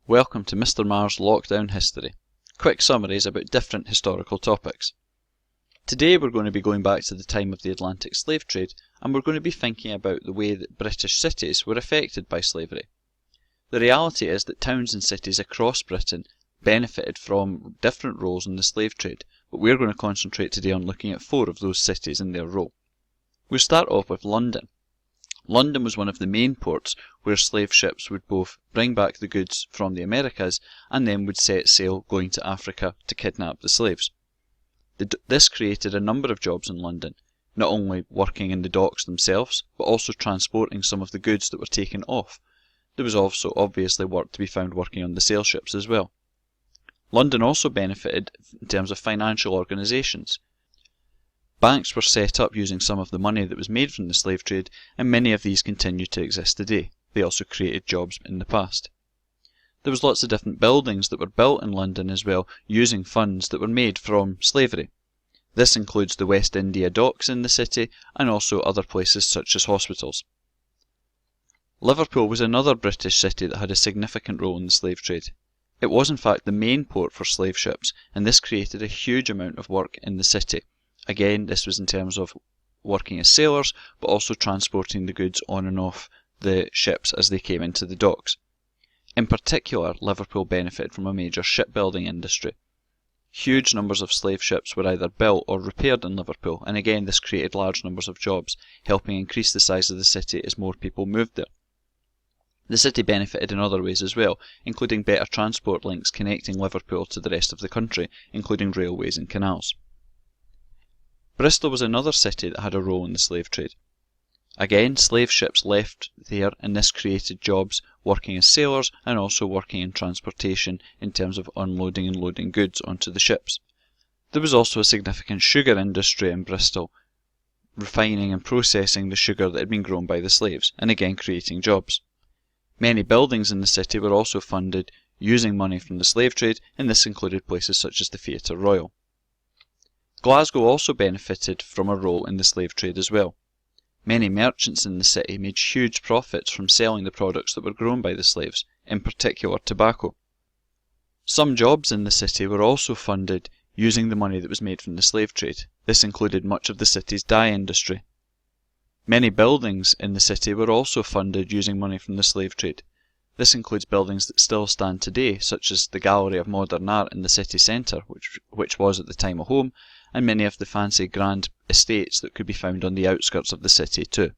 Welcome to Mr. Marr's Lockdown History. Quick summaries about different historical topics. Today we're going to be going back to the time of the Atlantic slave trade, and we're going to be thinking about the way that British cities were affected by slavery. The reality is that towns and cities across Britain benefited from different roles in the slave trade, but we're going to concentrate today on looking at 4 of those cities and their role. We'll start off with London. London was one of the main ports where slave ships would both bring back the goods from the Americas and then would set sail going to Africa to kidnap the slaves. This created a number of jobs in London, not only working in the docks themselves, but also transporting some of the goods that were taken off. There was also obviously work to be found working on the sail ships as well. London also benefited in terms of financial organisations. Banks were set up using some of the money that was made from the slave trade, and many of these continue to exist today. They also created jobs in the past. There was lots of different buildings that were built in London as well, using funds that were made from slavery. This includes the West India docks in the city, and also other places such as hospitals. Liverpool was another British city that had a significant role in the slave trade. It was in fact the main port for slave ships, and this created a huge amount of work in the city. Again, this was in terms of working as sailors, but also transporting the goods on and off the ships as they came into the docks. In particular, Liverpool benefited from a major shipbuilding industry. Huge numbers of slave ships were either built or repaired in Liverpool, and again this created large numbers of jobs, helping increase the size of the city as more people moved there. The city benefited in other ways as well, including better transport links connecting Liverpool to the rest of the country, including railways and canals. Bristol was another city that had a role in the slave trade. Again, slave ships left there, and this created jobs working as sailors and also working in transportation in terms of unloading and loading goods onto the ships. There was also a significant sugar industry in Bristol, refining and processing the sugar that had been grown by the slaves, and again creating jobs. Many buildings in the city were also funded using money from the slave trade, and this included places such as the Theatre Royal. Glasgow also benefited from a role in the slave trade as well. Many merchants in the city made huge profits from selling the products that were grown by the slaves, in particular tobacco. Some jobs in the city were also funded using the money that was made from the slave trade. This included much of the city's dye industry. Many buildings in the city were also funded using money from the slave trade. This includes buildings that still stand today, such as the Gallery of Modern Art in the city centre, which was at the time a home, and many of the fancy grand estates that could be found on the outskirts of the city too.